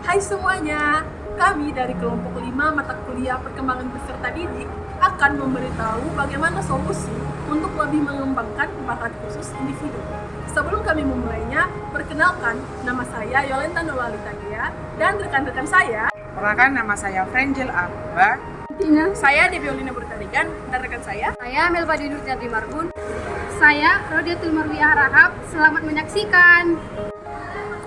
Hai semuanya, kami dari kelompok 5 mata kuliah perkembangan peserta didik akan memberitahu bagaimana solusi untuk lebih mengembangkan bakat khusus individu. Sebelum kami memulainya, perkenalkan nama saya Yolenta Nurwalita Dea dan rekan-rekan saya. Perkenalkan, nama saya Frenjel Arba. Saya Deviolina Bertarigan dan rekan saya. Saya Melvadi Nurtianti Marbun. Saya Rodiatul Marwiah Rahab. Selamat menyaksikan.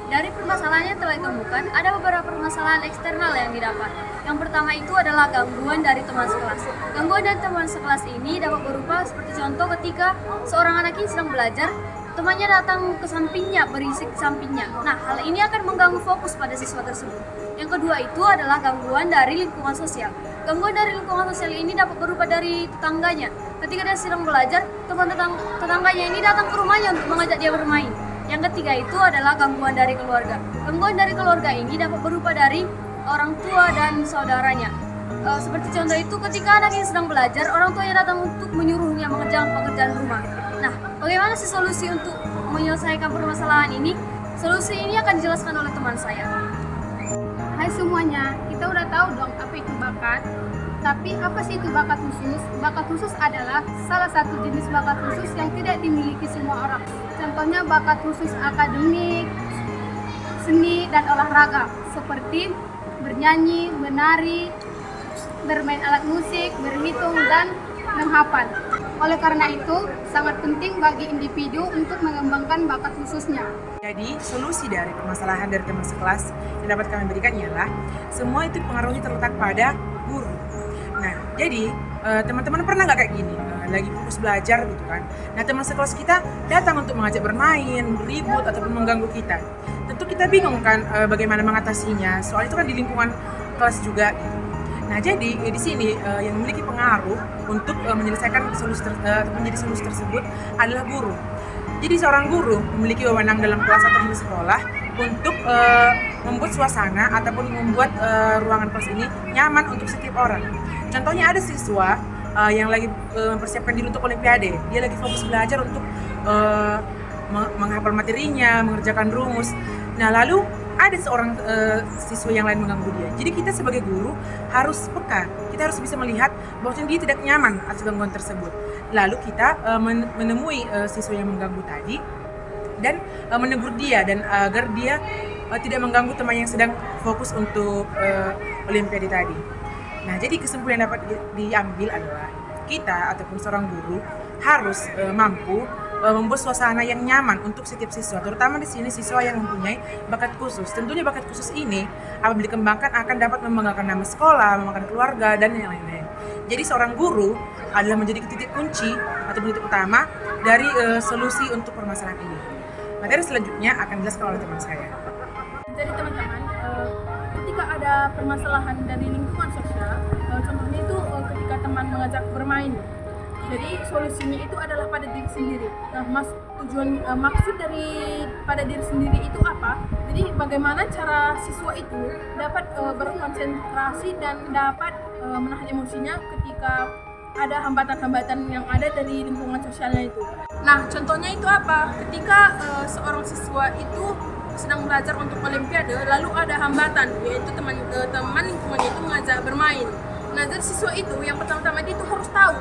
Dari permasalahan yang telah ditemukan, ada beberapa permasalahan eksternal yang didapat. Yang pertama itu adalah gangguan dari teman sekelas. Gangguan dari teman sekelas ini dapat berupa seperti contoh ketika seorang anak ini sedang belajar, temannya datang ke sampingnya, berisik ke sampingnya. Nah, hal ini akan mengganggu fokus pada siswa tersebut. Yang kedua itu adalah gangguan dari lingkungan sosial. Gangguan dari lingkungan sosial ini dapat berupa dari tetangganya. Ketika dia sedang belajar, tetangganya ini datang ke rumahnya untuk mengajak dia bermain. Yang ketiga itu adalah gangguan dari keluarga. Gangguan dari keluarga ini dapat berupa dari orang tua dan saudaranya. Seperti contoh itu ketika anak ini sedang belajar, orang tuanya datang untuk menyuruhnya mengerjakan pekerjaan rumah. Nah, bagaimana sih solusi untuk menyelesaikan permasalahan ini? Solusi ini akan dijelaskan oleh teman saya. Hai semuanya, kita udah tahu dong apa itu bakat. Tapi apa sih itu bakat khusus? Bakat khusus adalah salah satu jenis bakat khusus yang tidak dimiliki semua orang. Contohnya bakat khusus akademik, seni, dan olahraga seperti bernyanyi, menari, bermain alat musik, berhitung, dan menghafal. Oleh karena itu, sangat penting bagi individu untuk mengembangkan bakat khususnya. Jadi, solusi dari permasalahan dari teman sekelas yang dapat kami berikan ialah semua itu pengaruhnya terletak pada guru. Nah, jadi teman-teman pernah nggak kayak gini, lagi fokus belajar gitu kan. Nah, teman sekelas kita datang untuk mengajak bermain, ribut, ataupun mengganggu kita. Tentu kita bingung kan bagaimana mengatasinya, soalnya itu kan di lingkungan kelas juga gitu. Nah, jadi di sini yang memiliki pengaruh untuk menyelesaikan menjadi solusi tersebut adalah guru. Jadi seorang guru memiliki wewenang dalam kelas atau di sekolah untuk membuat suasana ataupun membuat ruangan kelas ini nyaman untuk setiap orang. Contohnya ada siswa yang lagi mempersiapkan diri untuk olimpiade. Dia lagi fokus belajar untuk menghafal materinya, mengerjakan rumus. Nah, lalu ada seorang siswa yang lain mengganggu dia. Jadi kita sebagai guru harus peka. Kita harus bisa melihat bahwa dia tidak nyaman atas gangguan tersebut. Lalu kita menemui siswa yang mengganggu tadi dan menegur dia dan agar dia tidak mengganggu teman yang sedang fokus untuk olimpiade tadi. Nah, jadi kesimpulan yang dapat diambil adalah kita ataupun seorang guru harus mampu membuat suasana yang nyaman untuk setiap siswa, terutama di sini siswa yang mempunyai bakat khusus. Tentunya bakat khusus ini apabila dikembangkan akan dapat membanggakan nama sekolah, membanggakan keluarga, dan yang lain-lain. Jadi seorang guru adalah menjadi titik kunci atau titik utama dari solusi untuk permasalahan ini. Materi selanjutnya akan dijelaskan oleh teman saya. Jadi teman-teman, ketika ada permasalahan dari lingkungan sosial, contohnya itu ketika teman mengajak bermain. Jadi solusinya itu adalah pada diri sendiri. Nah, maksud dari pada diri sendiri itu apa? Jadi bagaimana cara siswa itu dapat berkonsentrasi dan dapat menahan emosinya ketika ada hambatan-hambatan yang ada dari lingkungan sosialnya itu. Nah, contohnya itu apa? Ketika seorang siswa itu sedang belajar untuk olimpiade, lalu ada hambatan, yaitu teman lingkungannya itu mengajak bermain. Nah, dari siswa itu yang pertama-tama dia itu harus tahu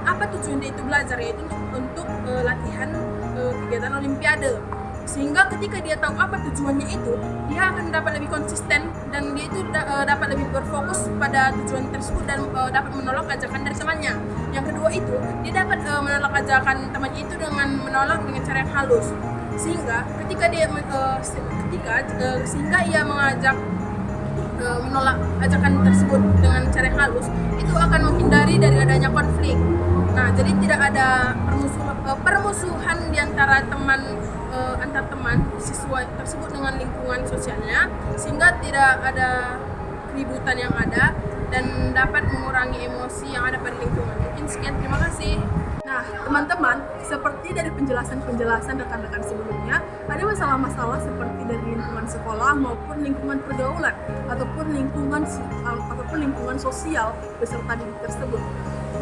apa tujuan dia itu belajar, yaitu untuk latihan kegiatan olimpiade. Sehingga ketika dia tahu apa tujuannya itu, dia akan dapat lebih konsisten dan dia itu dapat lebih berfokus pada tujuan tersebut dan dapat menolak ajakan dari temannya. Yang kedua itu, dia dapat menolak ajakan temannya itu dengan menolak dengan cara yang halus. Sehingga ketika dia ia mengajak menolak ajakan tersebut dengan cara yang halus, itu akan menghindari dari adanya konflik. Nah, jadi tidak ada permusuhan di antara antar teman siswa tersebut dengan lingkungan sosialnya, sehingga tidak ada keributan yang ada dan dapat mengurangi emosi yang ada pada lingkungan. Mungkin sekian, terima kasih. Nah, teman-teman, seperti dari penjelasan rekan-rekan sebelumnya, ada masalah-masalah seperti dari lingkungan sekolah maupun lingkungan pergaulan ataupun lingkungan sosial peserta didik tersebut.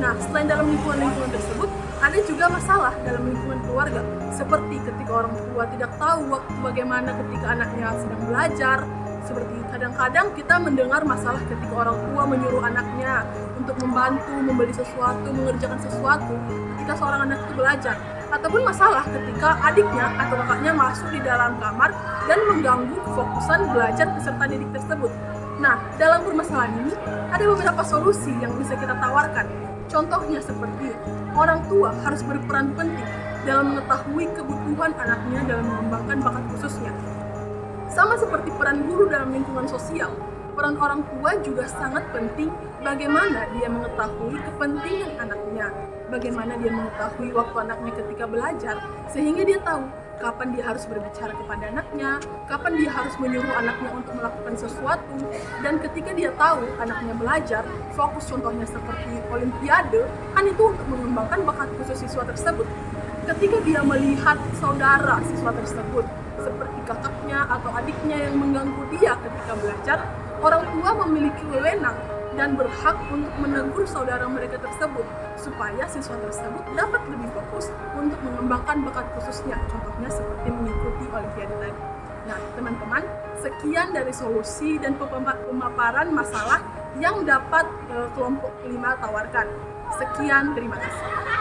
Nah, selain dalam lingkungan tersebut, ada juga masalah dalam lingkungan keluarga, seperti ketika orang tua tidak tahu waktu bagaimana ketika anaknya sedang belajar, Seperti kadang-kadang kita mendengar masalah ketika orang tua menyuruh anaknya untuk membantu, membeli sesuatu, mengerjakan sesuatu ketika seorang anak itu belajar. Ataupun masalah ketika adiknya atau kakaknya masuk di dalam kamar dan mengganggu kefokusan belajar peserta didik tersebut. Nah, dalam permasalahan ini ada beberapa solusi yang bisa kita tawarkan. Contohnya seperti orang tua harus berperan penting dalam mengetahui kebutuhan anaknya dalam mengembangkan bakat khususnya. Sama seperti peran guru dalam lingkungan sosial, peran orang tua juga sangat penting bagaimana dia mengetahui kepentingan anaknya, bagaimana dia mengetahui waktu anaknya ketika belajar, sehingga dia tahu kapan dia harus berbicara kepada anaknya, kapan dia harus menyuruh anaknya untuk melakukan sesuatu, dan ketika dia tahu anaknya belajar, fokus contohnya seperti olimpiade, kan itu untuk mengembangkan bakat khusus siswa tersebut. Ketika dia melihat saudara siswa tersebut, seperti kakaknya atau adiknya yang mengganggu dia ketika belajar, orang tua memiliki wewenang dan berhak untuk menegur saudara mereka tersebut supaya siswa tersebut dapat lebih fokus untuk mengembangkan bakat khususnya, contohnya seperti mengikuti olimpiade tadi. Nah, teman-teman, sekian dari solusi dan pemaparan masalah yang dapat kelompok 5 tawarkan. Sekian, terima kasih.